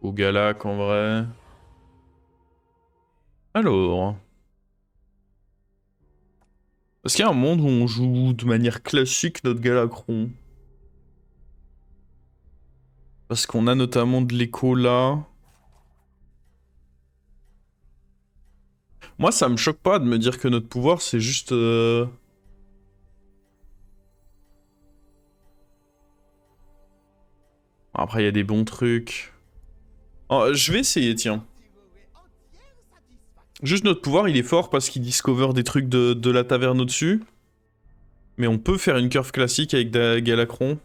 Au Galac en vrai. Alors. Est-ce qu'il y a un monde où on joue de manière classique notre Galacron? Parce qu'on a notamment de l'écho là. Moi, ça me choque pas de me dire que notre pouvoir, c'est juste... Après, il y a des bons trucs. Oh, je vais essayer, tiens. Juste notre pouvoir, il est fort parce qu'il discover des trucs de la taverne au-dessus. Mais on peut faire une curve classique avec Galacron.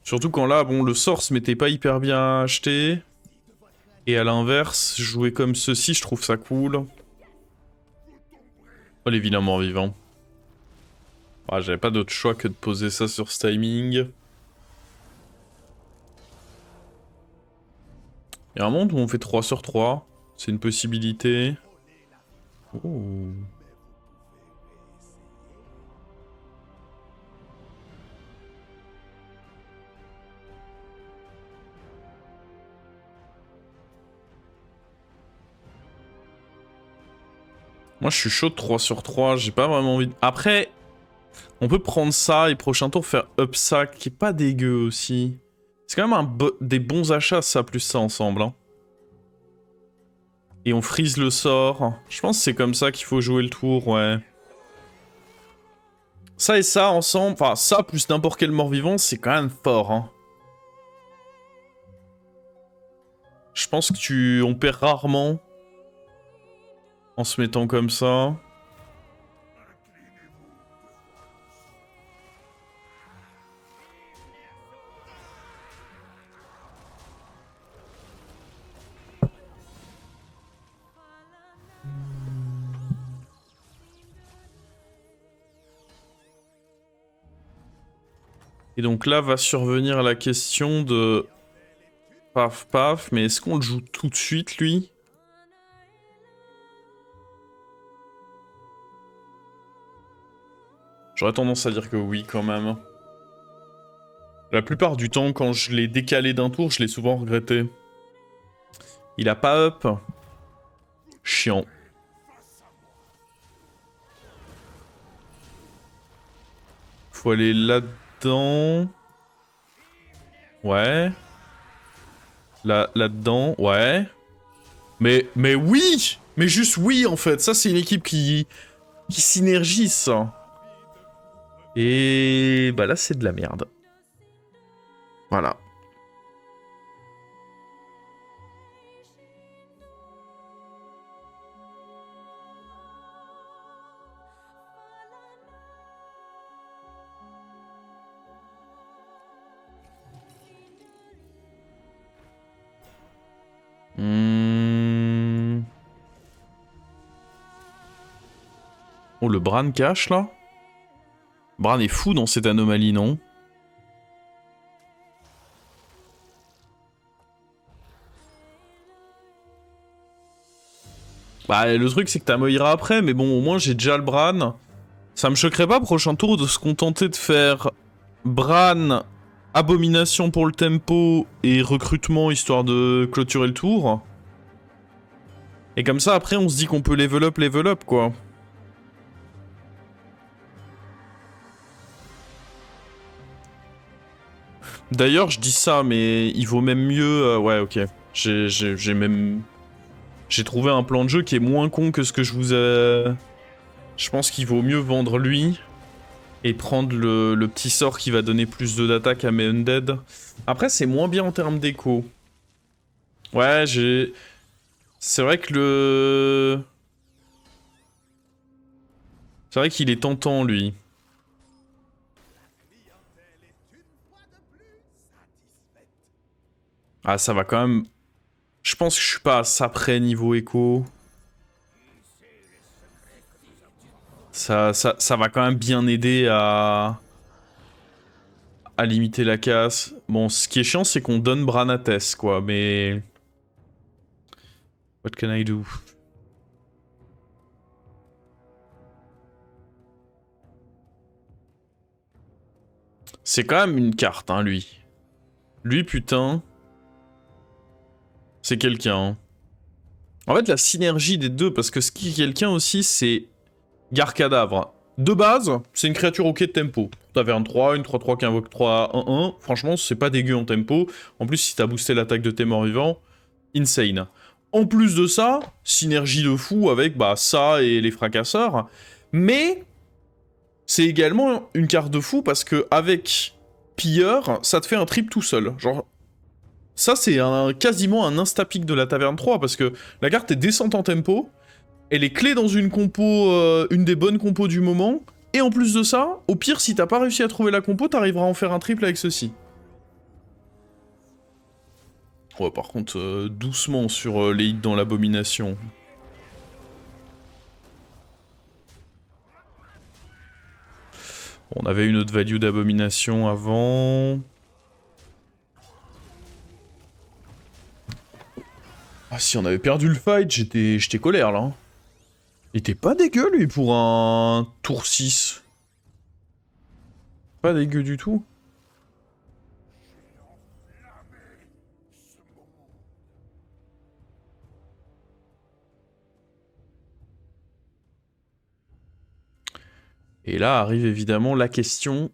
Surtout quand là, bon, le sort se mettait pas hyper bien acheté. Et à l'inverse, jouer comme ceci, je trouve ça cool. Oh, les vilains morts-vivants. Ah, j'avais pas d'autre choix que de poser ça sur ce timing. Il y a un monde où on fait 3 sur 3. C'est une possibilité. Oh. Moi, je suis chaud de 3 sur 3. J'ai pas vraiment envie de... Après, on peut prendre ça et prochain tour faire Upsack, qui est pas dégueu aussi. C'est quand même des bons achats, ça, plus ça ensemble. Hein. Et on freeze le sort. Je pense que c'est comme ça qu'il faut jouer le tour, ouais. Ça et ça ensemble, enfin ça plus n'importe quel mort-vivant, c'est quand même fort. Hein. Je pense que on perd rarement en se mettant comme ça. Et donc là va survenir la question de... Paf paf, mais est-ce qu'on le joue tout de suite lui? J'aurais tendance à dire que oui quand même. La plupart du temps, quand je l'ai décalé d'un tour, je l'ai souvent regretté. Il a pas up. Chiant. Faut aller là-dedans. Ouais. Là-dedans, ouais. Mais oui! Mais juste oui, en fait. Ça, c'est une équipe qui synergise. Et bah là, c'est de la merde. Voilà. Hmm. Oh, le Bran cache, là? Bran est fou dans cette anomalie, non? Bah, le truc, c'est que t'as Moira après, mais bon, au moins, j'ai déjà le Bran. Ça me choquerait pas, prochain tour, de se contenter de faire Bran, Abomination pour le tempo et recrutement, histoire de clôturer le tour. Et comme ça, après, on se dit qu'on peut level up, quoi. D'ailleurs, je dis ça, mais il vaut même mieux... ouais, ok. J'ai même... J'ai trouvé un plan de jeu qui est moins con que ce que je vous ai... Je pense qu'il vaut mieux vendre lui et prendre le petit sort qui va donner plus d'attaque à mes undead. Après, c'est moins bien en termes d'écho. Ouais, j'ai... C'est vrai que le... C'est vrai qu'il est tentant, lui. Ah, ça va quand même... Je pense que je suis pas à ça près niveau écho. Ça va quand même bien aider à limiter la casse. Bon, ce qui est chiant, c'est qu'on donne Branates, quoi, mais... What can I do? C'est quand même une carte, hein, lui. Lui, putain... C'est quelqu'un. Hein. En fait, la synergie des deux, parce que ce qui est quelqu'un aussi, c'est Garcadavre. De base, c'est une créature ok de tempo. Taverne 3, une 3-3 qui invoque 3-1-1. Franchement, c'est pas dégueu en tempo. En plus, si t'as boosté l'attaque de tes morts-vivants, insane. En plus de ça, synergie de fou avec bah, ça et les fracasseurs. Mais c'est également une carte de fou parce que avec Pilleur, ça te fait un trip tout seul. Genre, ça c'est quasiment un insta-pick de la Taverne 3 parce que la carte est descente en tempo. Elle est clé dans une compo, une des bonnes compos du moment. Et en plus de ça, au pire, si t'as pas réussi à trouver la compo, t'arriveras à en faire un triple avec ceci. Ouais, par contre, doucement sur les hits dans l'abomination. On avait une autre value d'abomination avant. Ah si, on avait perdu le fight, j'étais colère là. Il était pas dégueu lui pour un tour 6. Pas dégueu du tout. Et là arrive évidemment la question.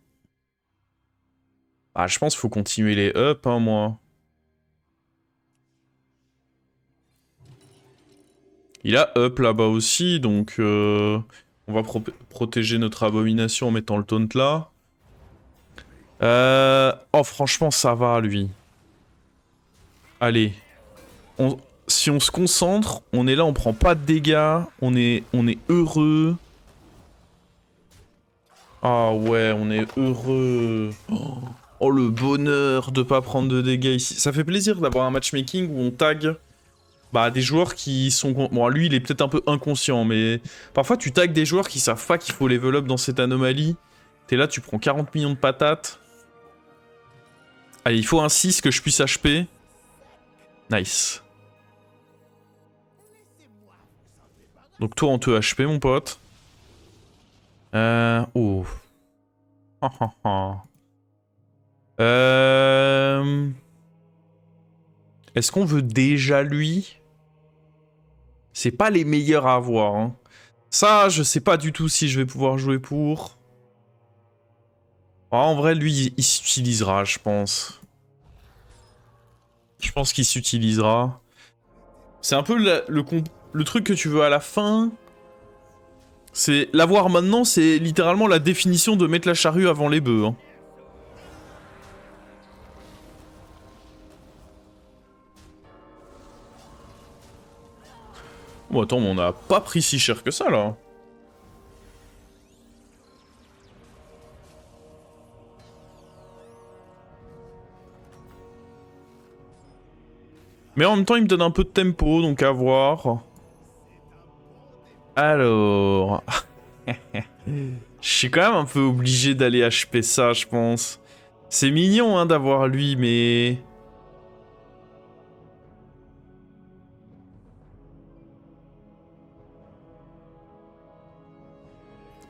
Ah, je pense qu'il faut continuer les up, hein, moi. Il a up là-bas aussi, donc on va protéger notre abomination en mettant le taunt là. Oh, franchement, ça va, lui. Allez. Si on se concentre, on est là, on prend pas de dégâts, on est heureux. Ah ouais, on est heureux. Oh, le bonheur de pas prendre de dégâts ici. Ça fait plaisir d'avoir un matchmaking où on tag bah, des joueurs qui sont... Bon, lui, il est peut-être un peu inconscient, mais... Parfois, tu tags des joueurs qui savent pas qu'il faut level up dans cette anomalie. T'es là, tu prends 40 millions de patates. Allez, il faut un 6 que je puisse HP. Nice. Donc toi, on te HP, mon pote. Oh. Est-ce qu'on veut déjà lui? C'est pas les meilleurs à avoir. Hein. Ça, je sais pas du tout si je vais pouvoir jouer pour. Ah, en vrai, lui, il s'utilisera, je pense. Je pense qu'il s'utilisera. C'est un peu le truc que tu veux à la fin. C'est l'avoir maintenant, c'est littéralement la définition de mettre la charrue avant les bœufs. Hein. Bon, attends, mais on n'a pas pris si cher que ça, là. Mais en même temps, il me donne un peu de tempo, donc à voir. Alors... Je suis quand même un peu obligé d'aller HP ça, je pense. C'est mignon, hein, d'avoir lui, mais...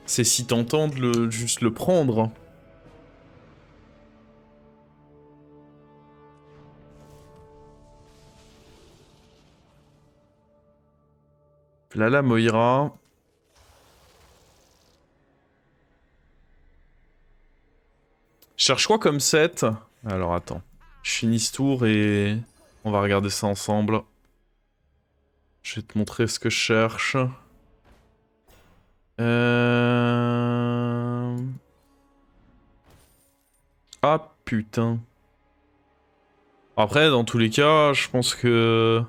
C'est si tentant de juste le prendre. Là, la Moira. Je cherche quoi comme set? Alors, attends. Je finis ce tour et... On va regarder ça ensemble. Je vais te montrer ce que je cherche. Ah, putain. Après, dans tous les cas, je pense que...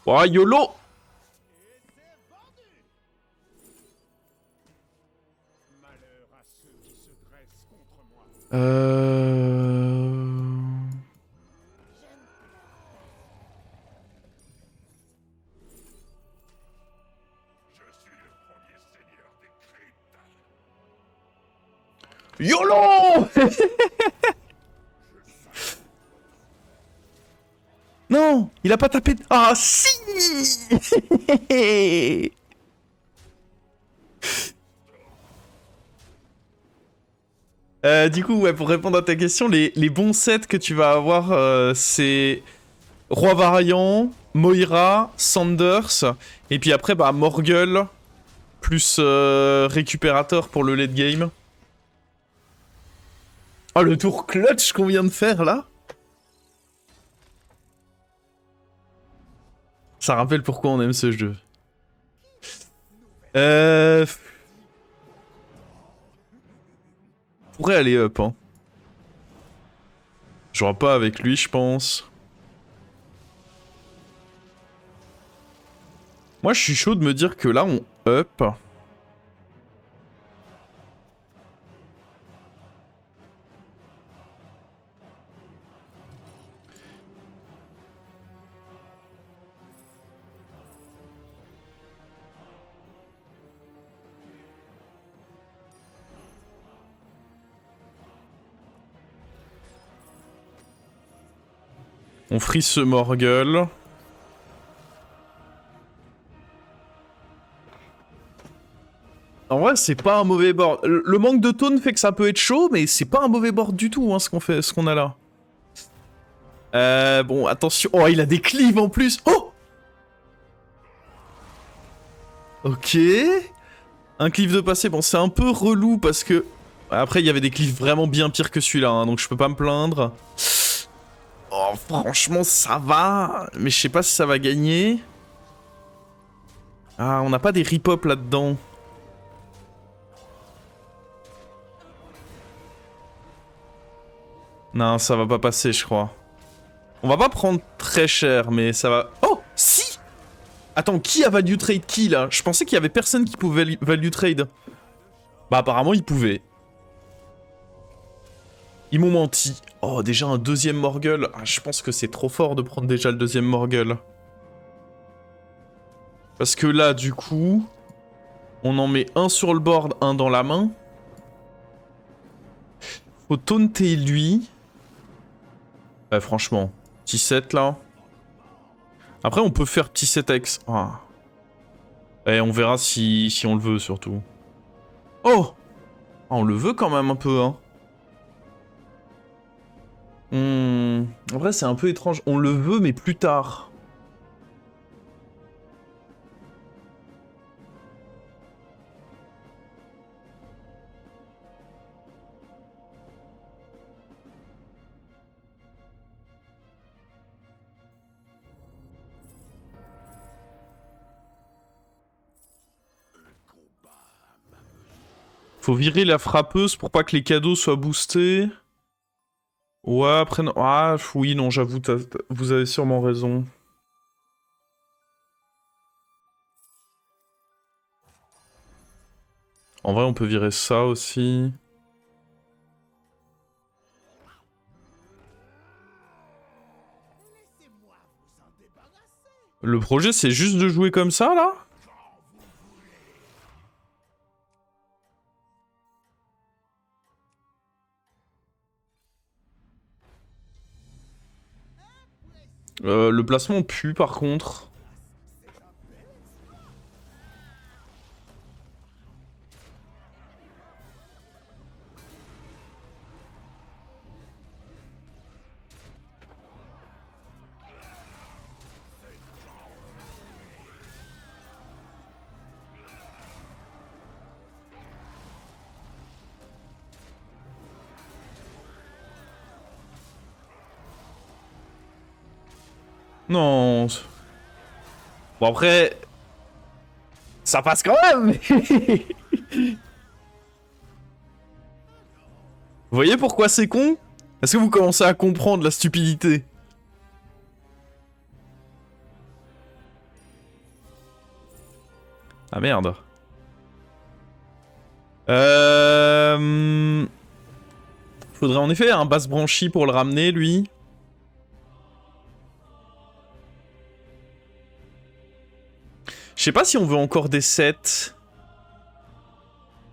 Oh, YOLO! YOLO! Non, non! Il a pas tapé... Ah, si. Du coup, ouais, pour répondre à ta question, les bons sets que tu vas avoir, c'est Roi Variant, Moira, Sanders, et puis après, bah, Morgul, plus Récupérateur pour le late game. Oh, le tour clutch qu'on vient de faire, là. Ça rappelle pourquoi on aime ce jeu. Pourrait aller up, hein. J'aurai pas avec lui, je pense. Moi, je suis chaud de me dire que là, on up. On frise ce Morgul. En vrai, c'est pas un mauvais board. Le manque de tone fait que ça peut être chaud, mais c'est pas un mauvais board du tout, hein, ce qu'on a là. Bon, attention. Oh, il a des cleaves en plus. Oh! Ok. Un cleave de passé. Bon, c'est un peu relou parce que... Après, il y avait des cleaves vraiment bien pires que celui-là, hein, donc je peux pas me plaindre. Oh, franchement, ça va. Mais je sais pas si ça va gagner. Ah, on n'a pas des rip-hop là-dedans. Non, ça va pas passer, je crois. On va pas prendre très cher, mais ça va... Oh! Si! Attends, qui a value trade qui, là? Je pensais qu'il y avait personne qui pouvait value trade. Bah, apparemment, ils pouvaient. Ils m'ont menti. Oh, déjà un deuxième Morgul. Ah, je pense que c'est trop fort de prendre déjà le deuxième Morgul. Parce que là, du coup... On en met un sur le board, un dans la main. Faut taunter lui. Franchement. Petit 7 là. Après, on peut faire petit 7 avec... Ah. Et on verra si on le veut, surtout. Oh! Ah, on le veut quand même un peu, hein. En vrai, c'est un peu étrange. On le veut, mais plus tard. Faut virer la frappeuse pour pas que les cadeaux soient boostés. Ouais, après... Non. Ah, oui, non, j'avoue, vous avez sûrement raison. En vrai, on peut virer ça aussi. Le projet, c'est juste de jouer comme ça, là? Le placement pue, par contre. Non. Bon, après... Ça passe quand même. Vous voyez pourquoi c'est con? Est-ce que vous commencez à comprendre la stupidité? Ah merde. Faudrait en effet un basse branchie pour le ramener, lui. Je sais pas si on veut encore des sets.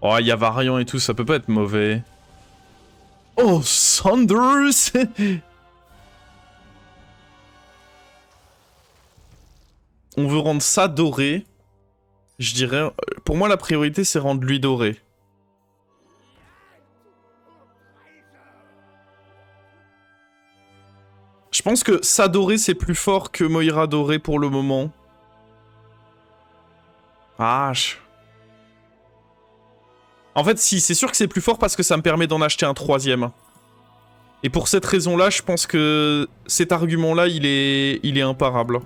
Oh, il y a variant et tout, ça peut pas être mauvais. Oh, Sanders. on veut rendre ça doré, je dirais... Pour moi, la priorité, c'est rendre lui doré. Je pense que ça doré, c'est plus fort que Moira doré pour le moment. Ah... En fait, si, c'est sûr que c'est plus fort parce que ça me permet d'en acheter un troisième. Et pour cette raison-là, je pense que cet argument-là, il est imparable.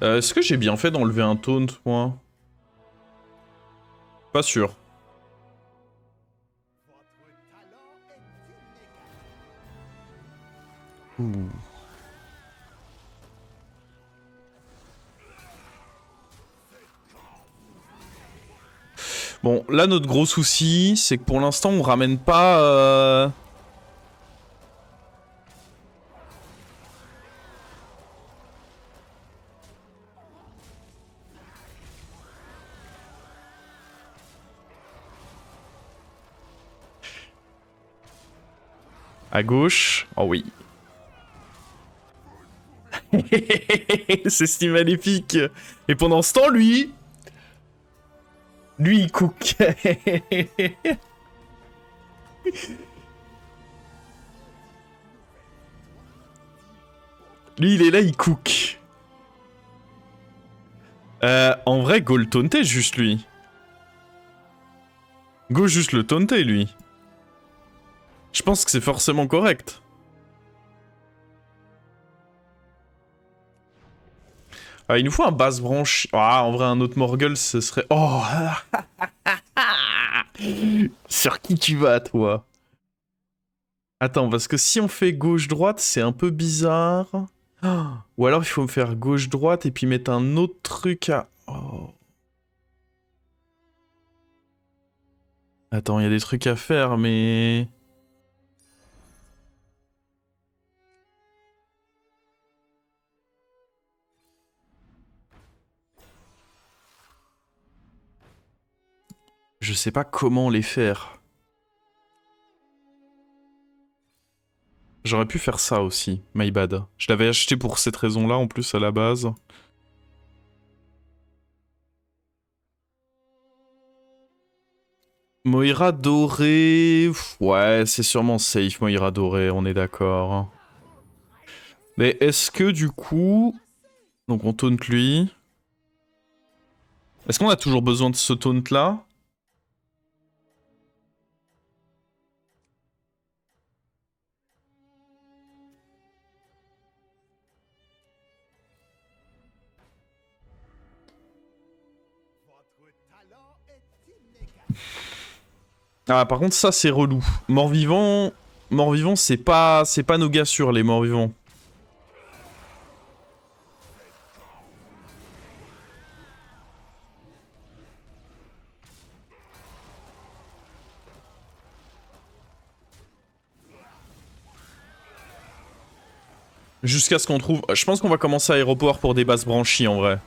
Est-ce que j'ai bien fait d'enlever un taunt, moi? Pas sûr. Ouh. Bon, là, notre gros souci, c'est que pour l'instant, on ramène pas... À gauche. Oh oui. C'est si maléfique. Et pendant ce temps, lui, il cook. Lui, il est là, il cook. En vrai, go le taunter, juste lui. Go juste le taunter, lui. Je pense que c'est forcément correct. Ah, il nous faut un basse branche. Ah, en vrai, un autre Morgul, ce serait... Oh. Sur qui tu vas, toi? Attends, parce que si on fait gauche-droite, c'est un peu bizarre. Oh. Ou alors, il faut me faire gauche-droite et puis mettre un autre truc à... Oh. Attends, il y a des trucs à faire, mais... Je sais pas comment les faire. J'aurais pu faire ça aussi, my bad. Je l'avais acheté pour cette raison-là, en plus, à la base. Moira doré... Ouais, c'est sûrement safe, Moira doré, on est d'accord. Mais est-ce que, du coup... Donc on taunt lui. Est-ce qu'on a toujours besoin de ce taunt-là? Ah, par contre, ça, c'est relou. Mort-vivant... Mort-vivant, c'est pas nos gars sûrs, les morts-vivants. Jusqu'à ce qu'on trouve... Je pense qu'on va commencer à aéroport pour des bases branchies, en vrai.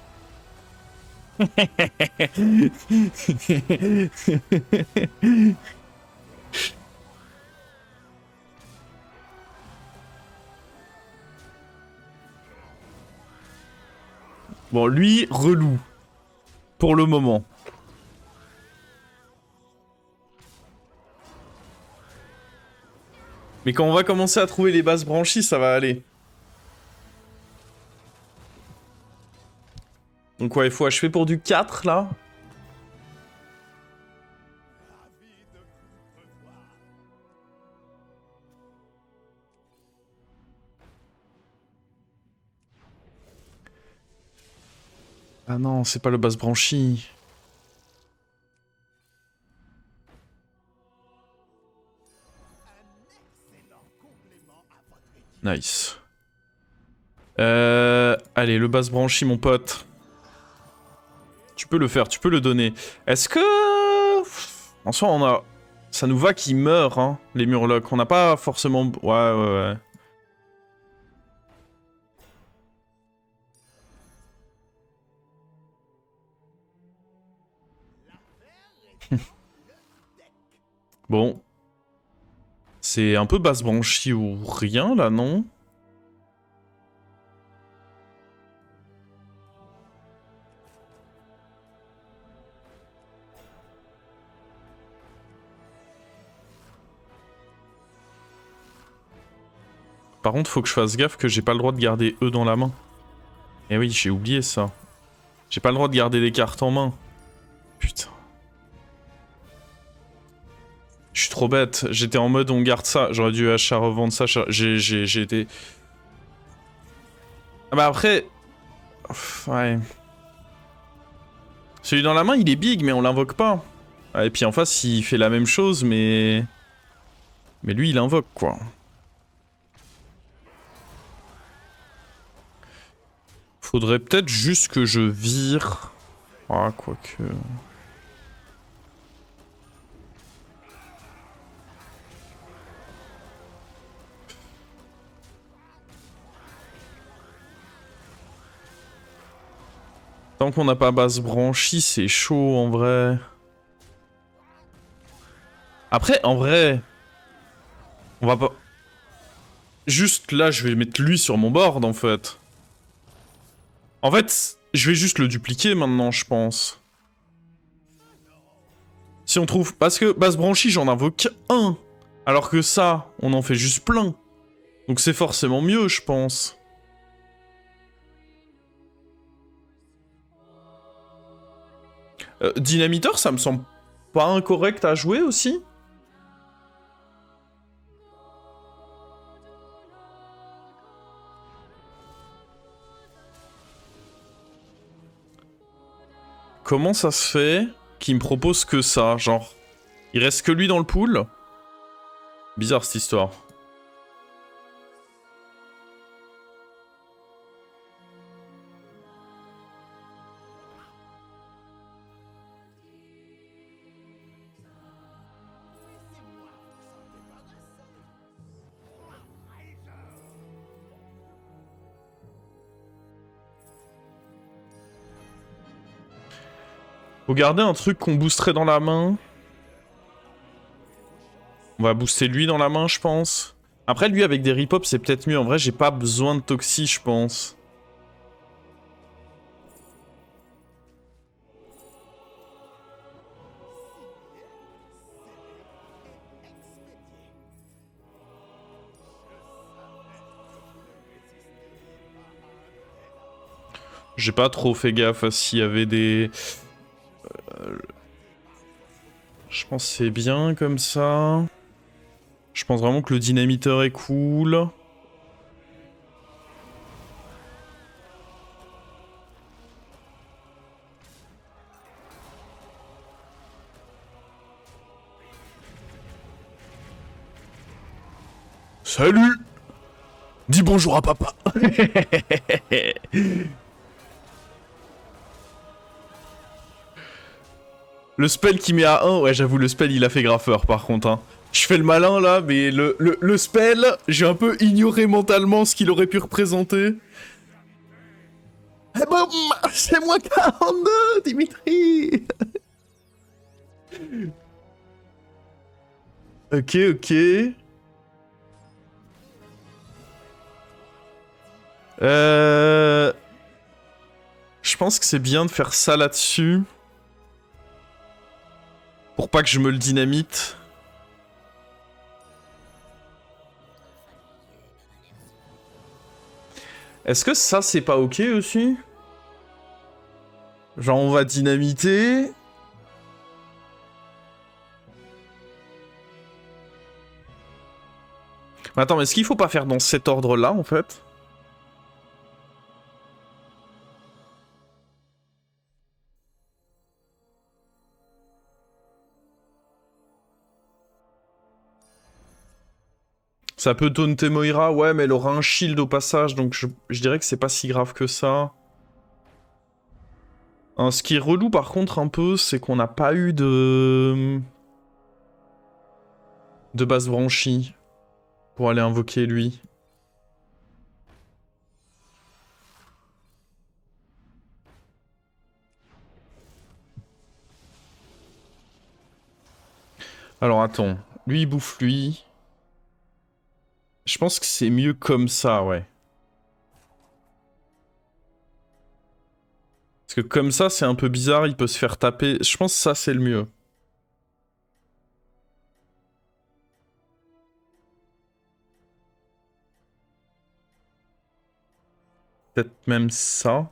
Bon, lui, relou. Pour le moment. Mais quand on va commencer à trouver les bases branchies, ça va aller. Donc ouais, il faut achever pour du 4, là. Ah non, c'est pas le base branchi. Nice. Allez, le base branchi, mon pote. Tu peux le faire, tu peux le donner. Est-ce que... En soi, on a... Ça nous va qu'ils meurent, hein, les Murlocs. On n'a pas forcément... Ouais. Bon. C'est un peu basse branchie ou rien, là, non? Par contre, faut que je fasse gaffe que j'ai pas le droit de garder eux dans la main. Eh oui, j'ai oublié ça. J'ai pas le droit de garder les cartes en main. Putain. Je suis trop bête. J'étais en mode on garde ça. J'aurais dû acheter revendre ça. J'ai été... Ah bah après... Ouais. Celui dans la main, il est big, mais on l'invoque pas. Ah, et puis en face, il fait la même chose, mais... Mais lui, il invoque, quoi. Faudrait peut-être juste que je vire... Ah, quoique... Tant qu'on n'a pas base branchie, c'est chaud, en vrai. Après, en vrai... On va pas... Juste là, je vais mettre lui sur mon board, en fait. En fait, je vais juste le dupliquer maintenant, je pense. Si on trouve... Parce que base branchie, j'en invoque un. Alors que ça, on en fait juste plein. Donc c'est forcément mieux, je pense. Dynamiteur, ça me semble pas incorrect à jouer aussi. Comment ça se fait qu'il me propose que ça, genre... Il reste que lui dans le pool? Bizarre cette histoire. Faut garder un truc qu'on boosterait dans la main. On va booster lui dans la main, je pense. Après, lui, avec des rip-hop, c'est peut-être mieux. En vrai, j'ai pas besoin de Toxi, je pense. J'ai pas trop fait gaffe à s'il y avait des... Je pense que c'est bien comme ça. Je pense vraiment que le dynamiteur est cool. Salut! Dis bonjour à papa. Le spell qui met à 1, ouais j'avoue le spell il a fait graffeur par contre. Hein. Je fais le malin là, mais le spell, j'ai un peu ignoré mentalement ce qu'il aurait pu représenter. Eh ben, c'est moins 42, Dimitri. Ok. Je pense que c'est bien de faire ça là-dessus. Pour pas que je me le dynamite. Est-ce que ça, c'est pas ok aussi? Genre, on va dynamiter. Attends, mais est-ce qu'il faut pas faire dans cet ordre-là, en fait? Ça peut taunter Moira, ouais, mais elle aura un shield au passage, donc je dirais que c'est pas si grave que ça. Hein, ce qui est relou par contre un peu, c'est qu'on n'a pas eu de... de base branchie pour aller invoquer lui. Alors attends, lui il bouffe lui. Je pense que c'est mieux comme ça, ouais. Parce que comme ça, c'est un peu bizarre, il peut se faire taper. Je pense que ça, c'est le mieux. Peut-être même ça.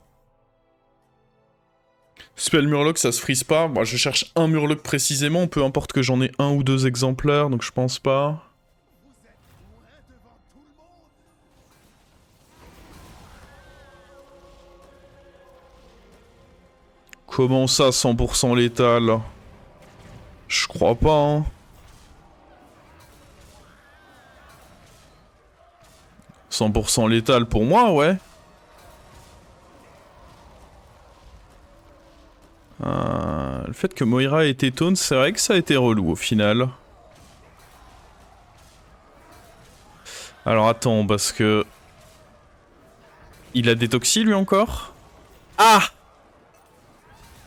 Spell Murloc, ça se frise pas. Moi, je cherche un Murloc précisément, peu importe que j'en ai un ou deux exemplaires, donc je pense pas. Comment ça, 100% létal? Je crois pas, hein. 100% létal pour moi, ouais. Le fait que Moira ait été taunt, c'est vrai que ça a été relou au final. Alors attends, parce que... Il a détoxi lui encore? Ah!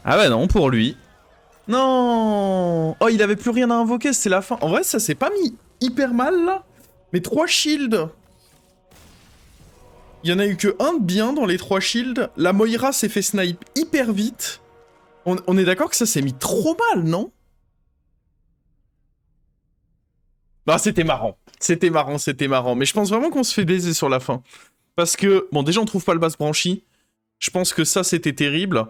Ah bah non, pour lui. Non! Oh, il avait plus rien à invoquer, c'était la fin. En vrai, ça s'est pas mis hyper mal, là. Mais 3 shields. Il y en a eu que un de bien dans les 3 shields. La Moira s'est fait snipe hyper vite. On est d'accord que ça s'est mis trop mal, non? Bah, c'était marrant. C'était marrant, c'était marrant. Mais je pense vraiment qu'on se fait baiser sur la fin. Parce que, bon, déjà, on trouve pas le base branchi. Je pense que ça, c'était terrible.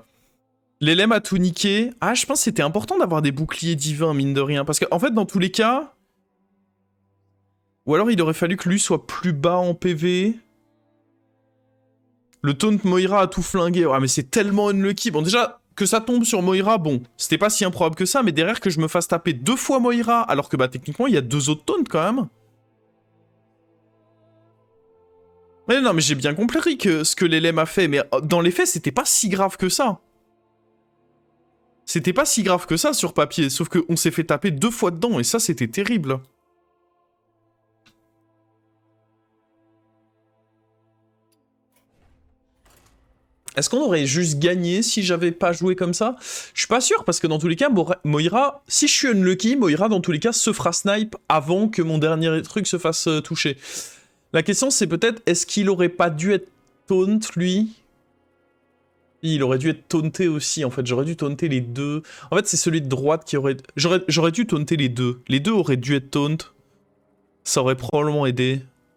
L'élème a tout niqué. Ah, je pense que c'était important d'avoir des boucliers divins, mine de rien. Parce qu'en fait, dans tous les cas... Ou alors, il aurait fallu que lui soit plus bas en PV. Le taunt Moira a tout flingué. Ouais, mais c'est tellement unlucky. Bon, déjà, que ça tombe sur Moira, bon, c'était pas si improbable que ça. Mais derrière, que je me fasse taper 2 fois Moira, alors que, bah, techniquement, il y a 2 autres taunts, quand même. Mais non, mais j'ai bien compris que ce que l'élème a fait. Mais dans les faits, c'était pas si grave que ça. C'était pas si grave que ça sur papier, sauf qu'on s'est fait taper 2 fois dedans, et ça, c'était terrible. Est-ce qu'on aurait juste gagné si j'avais pas joué comme ça? Je suis pas sûr, parce que dans tous les cas, Moira, si je suis unlucky, Moira, dans tous les cas, se fera snipe avant que mon dernier truc se fasse toucher. La question, c'est peut-être, est-ce qu'il aurait pas dû être taunt, lui? Il aurait dû être taunté aussi, en fait. J'aurais dû taunter les deux. En fait, c'est celui de droite qui aurait... J'aurais dû taunter les deux. Les deux auraient dû être taunt. Ça aurait probablement aidé.